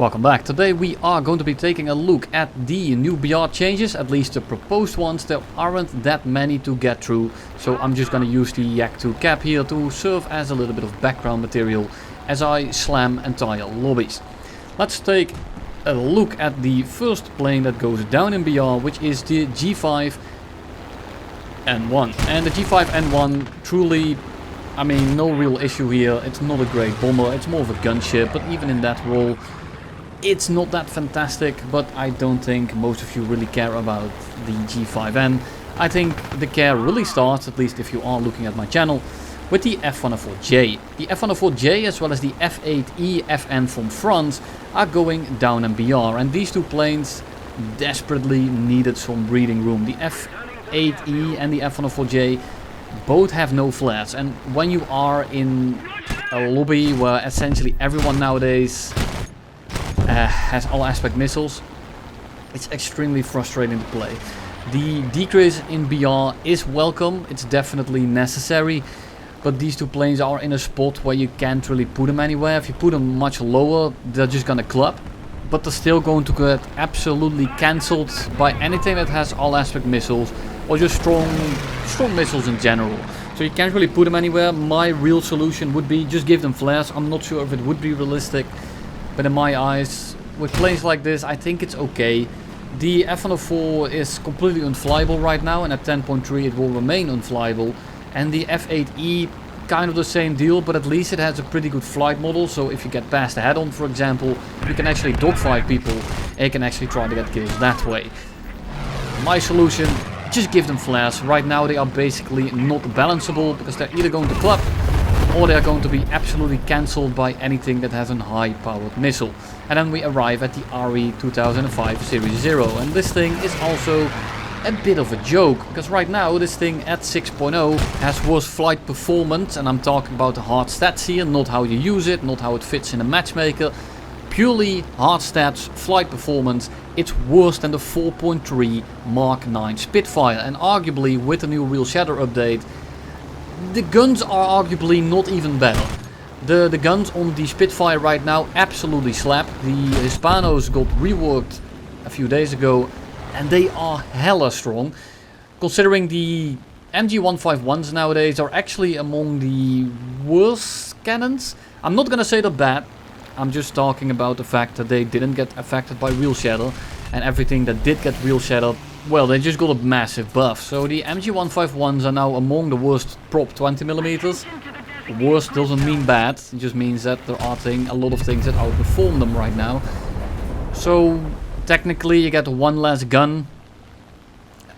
Welcome back. Today we are going to be taking a look at the new BR changes, at least the proposed ones. There aren't that many to get through, so I'm just going to use the Yak 2 cap here to serve as a little bit of background material as I slam entire lobbies. Let's take a look at the first plane that goes down in BR, which is the G5N1. And the G5N1 truly, I mean, no real issue here. It's not a great bomber, it's more of a gunship, but even in that role, it's not that fantastic. But I don't think most of you really care about the G5N. I think the care really starts, at least if you are looking at my channel, with the F104J. The F104J as well as the F8E FN from France are going down in BR, and these two planes desperately needed some breathing room. The F8E and the F104J both have no flares, and when you are in a lobby where essentially everyone nowadays has all aspect missiles, it's extremely frustrating to play. The decrease in BR is welcome, it's definitely necessary, but these two planes are in a spot where you can't really put them anywhere. If you put them much lower, they're just gonna club, but they're still going to get absolutely cancelled by anything that has all aspect missiles or just strong missiles in general. So you can't really put them anywhere. My real solution would be just give them flares. I'm not sure if it would be realistic, but in my eyes, with planes like this, I think it's okay. The F104 is completely unflyable right now, and at 10.3 it will remain unflyable. And the F8E, kind of the same deal, but at least it has a pretty good flight model. So if you get past the head-on, for example, you can actually dogfight people and you can actually try to get kills that way. My solution, just give them flares. Right now they are basically not balanceable because they're either going to club or they're going to be absolutely cancelled by anything that has a high-powered missile. And then we arrive at the RE 2005 Series 0, and this thing is also a bit of a joke, because right now this thing at 6.0 has worse flight performance, and I'm talking about the hard stats here, not how you use it, not how it fits in a matchmaker. Purely hard stats, flight performance, it's worse than the 4.3 Mark 9 Spitfire, and arguably with the new Real Shatter update, the guns are arguably not even better. The guns on the Spitfire right now absolutely slap. The Hispanos got reworked a few days ago, and they are hella strong. Considering the MG151s nowadays are actually among the worst cannons. I'm not gonna say they're bad. I'm just talking about the fact that they didn't get affected by Real Shatter, and everything that did get Real Shatter, well, they just got a massive buff. So the MG151s are now among the worst prop 20mm. Worst doesn't mean bad, it just means that there are a lot of things that outperform them right now. So technically you get one less gun,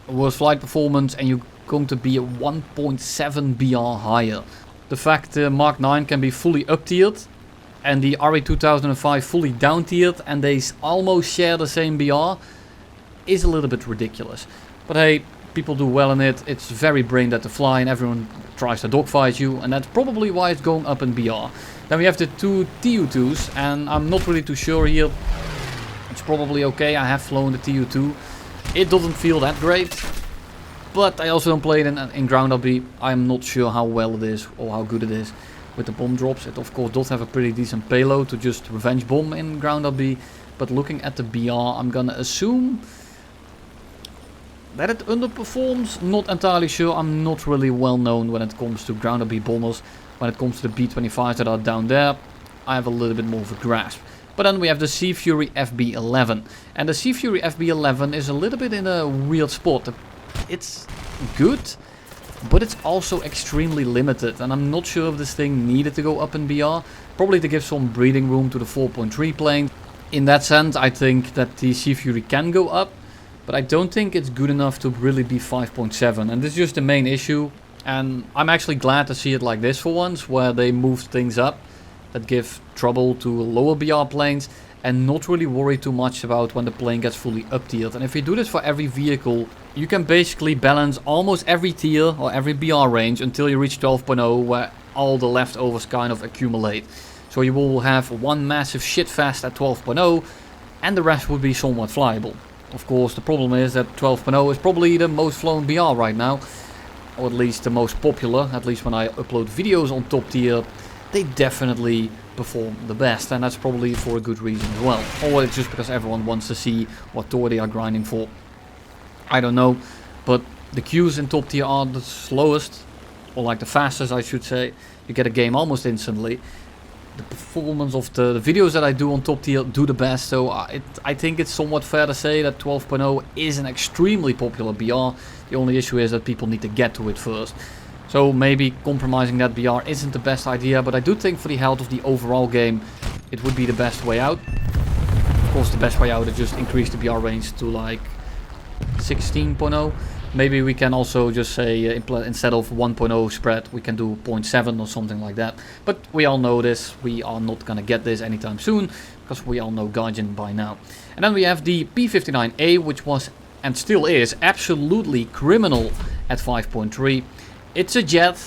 worse flight performance, and you're going to be a 1.7 BR higher. The fact the Mark 9 can be fully up tiered and the RE 2005 fully down tiered and they almost share the same BR is a little bit ridiculous. But hey, people do well in it, it's very brain dead to fly and everyone tries to dogfight you, and that's probably why it's going up in BR. Then we have the two TU2s, and I'm not really too sure here. It's probably okay, I have flown the TU2. It doesn't feel that great, but I also don't play it in ground LB. I'm not sure how well it is or how good it is with the bomb drops. It of course does have a pretty decent payload to just revenge bomb in ground LB, but looking at the BR, I'm gonna assume that it underperforms. Not entirely sure. I'm not really well known when it comes to ground LB bombers. When it comes to the B-25s that are down there, I have a little bit more of a grasp. But then we have the Sea Fury FB11. And the Sea Fury FB11 is a little bit in a weird spot. It's good, but it's also extremely limited. And I'm not sure if this thing needed to go up in BR. Probably to give some breathing room to the 4.3 plane. In that sense, I think that the Sea Fury can go up, but I don't think it's good enough to really be 5.7. And this is just the main issue. And I'm actually glad to see it like this for once, where they moved things up that give trouble to lower BR planes and not really worry too much about when the plane gets fully up tiered. And if you do this for every vehicle, you can basically balance almost every tier or every BR range until you reach 12.0, where all the leftovers kind of accumulate. So you will have one massive shitfest at 12.0 and the rest would be somewhat flyable. Of course, the problem is that 12.0 is probably the most flown BR right now, or at least the most popular. At least when I upload videos on top tier, they definitely perform the best, and that's probably for a good reason as well. Or it's just because everyone wants to see what tour they are grinding for. I don't know, but the queues in top tier are the slowest, or like the fastest I should say. You get a game almost instantly. The performance of the videos that I do on top tier do the best, so I think it's somewhat fair to say that 12.0 is an extremely popular BR. The only issue is that people need to get to it first. So maybe compromising that BR isn't the best idea, but I do think for the health of the overall game, it would be the best way out. Of course, the best way out is just increase the BR range to like 16.0. Maybe we can also just say instead of 1.0 spread, we can do 0.7 or something like that. But we all know this, we are not gonna get this anytime soon, because we all know Guardian by now. And then we have the P59A, which was and still is absolutely criminal at 5.3. It's a jet,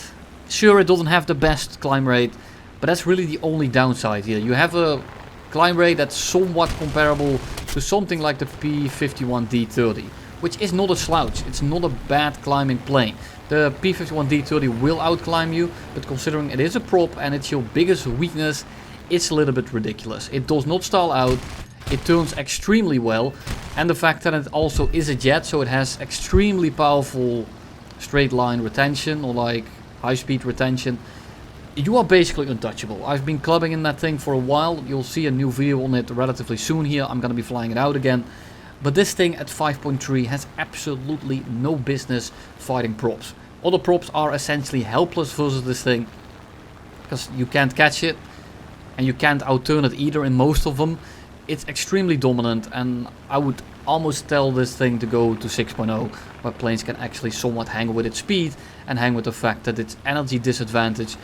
sure it doesn't have the best climb rate, but that's really the only downside here. You have a climb rate that's somewhat comparable to something like the P51D30, which is not a slouch, it's not a bad climbing plane. The P51D30 will outclimb you, but considering it is a prop and it's your biggest weakness, it's a little bit ridiculous. It does not stall out, it turns extremely well, and the fact that it also is a jet, so it has extremely powerful straight line retention or like high speed retention, you are basically untouchable. I've been clubbing in that thing for a while. You'll see a new video on it relatively soon here. I'm gonna be flying it out again. But this thing at 5.3 has absolutely no business fighting props. Other props are essentially helpless versus this thing, because you can't catch it and you can't outturn it either in most of them. It's extremely dominant, and I would almost tell this thing to go to 6.0, where planes can actually somewhat hang with its speed and hang with the fact that its energy disadvantage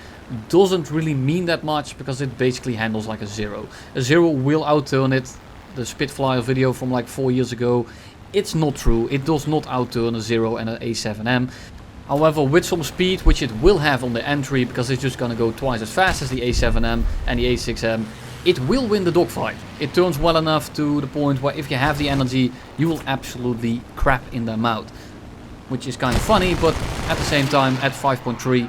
doesn't really mean that much, because it basically handles like a 0. A 0 will outturn it. The Spitfire video from like 4 years ago, it's not true. It does not outturn a 0 and an A7M. However, with some speed, which it will have on the entry, because it's just gonna go twice as fast as the A7M and the A6M, it will win the dogfight. It turns well enough to the point where if you have the energy, you will absolutely crap in their mouth. Which is kind of funny, but at the same time, at 5.3,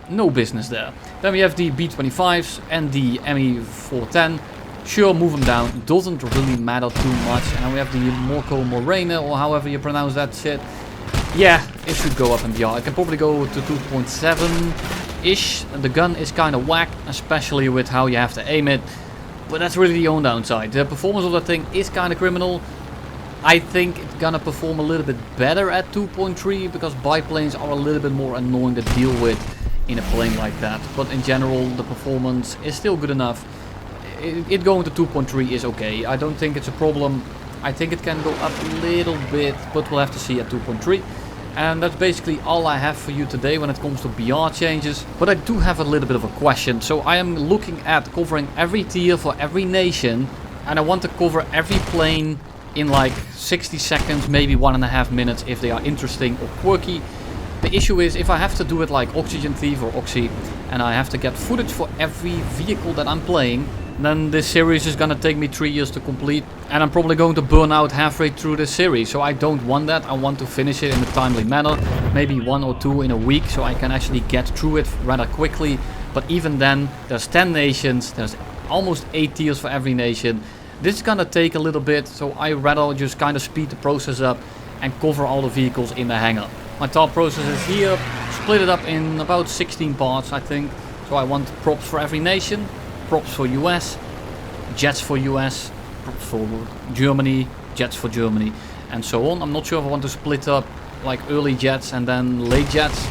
no business there. Then we have the B25s and the ME410. Sure, move them down, doesn't really matter too much. And then we have the Morco Morena, or however you pronounce that shit. Yeah, it should go up in BR. It can probably go to 2.7-ish. The gun is kind of whack, especially with how you have to aim it. But that's really the only downside. The performance of that thing is kind of criminal. I think it's gonna perform a little bit better at 2.3, because biplanes are a little bit more annoying to deal with in a plane like that. But in general, the performance is still good enough. It going to 2.3 is okay. I don't think it's a problem. I think it can go up a little bit, but we'll have to see at 2.3. And that's basically all I have for you today when it comes to BR changes. But I do have a little bit of a question. So I am looking at covering every tier for every nation, and I want to cover every plane in like 60 seconds, maybe 1.5 minutes if they are interesting or quirky. The issue is, if I have to do it like Oxygen Thief or Oxy, and I have to get footage for every vehicle that I'm playing, then this series is gonna take me 3 years to complete, and I'm probably going to burn out halfway through this series. So I don't want that. I want to finish it in a timely manner, maybe 1 or 2 in a week, so I can actually get through it rather quickly. But even then, there's 10 nations, there's almost 8 tiers for every nation. This is gonna take a little bit, so I rather just kind of speed the process up and cover all the vehicles in the hangar. My thought process is here, split it up in about 16 parts, I think. So I want props for every nation, props for US, jets for US, props for Germany, jets for Germany, and so on. I'm not sure if I want to split up like early jets and then late jets,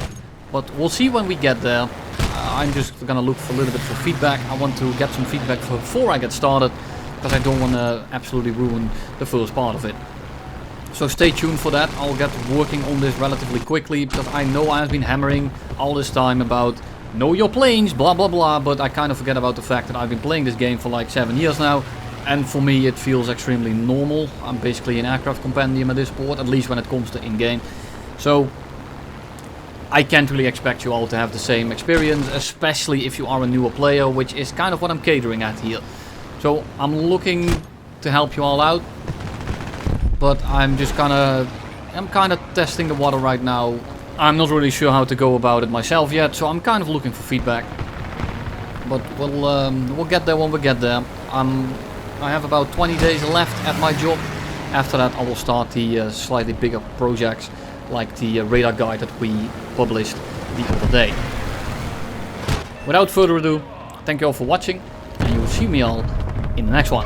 but we'll see when we get there. I'm just gonna look for a little bit for feedback. I want to get some feedback before I get started, because I don't want to absolutely ruin the first part of it. So stay tuned for that. I'll get working on this relatively quickly, because I know I've been hammering all this time about know your planes, blah blah blah, but I kind of forget about the fact that I've been playing this game for like 7 years now, and for me it feels extremely normal. I'm basically an aircraft compendium at this point, at least when it comes to in-game. So I can't really expect you all to have the same experience, especially if you are a newer player, which is kind of what I'm catering at here. So I'm looking to help you all out, but I'm kind of testing the water right now. I'm not really sure how to go about it myself yet, so I'm kind of looking for feedback. but we'll get there when we get there. I have about 20 days left at my job. After that I will start the slightly bigger projects, like the radar guide that we published the other day. Without further ado, thank you all for watching, and you will see me all in the next one.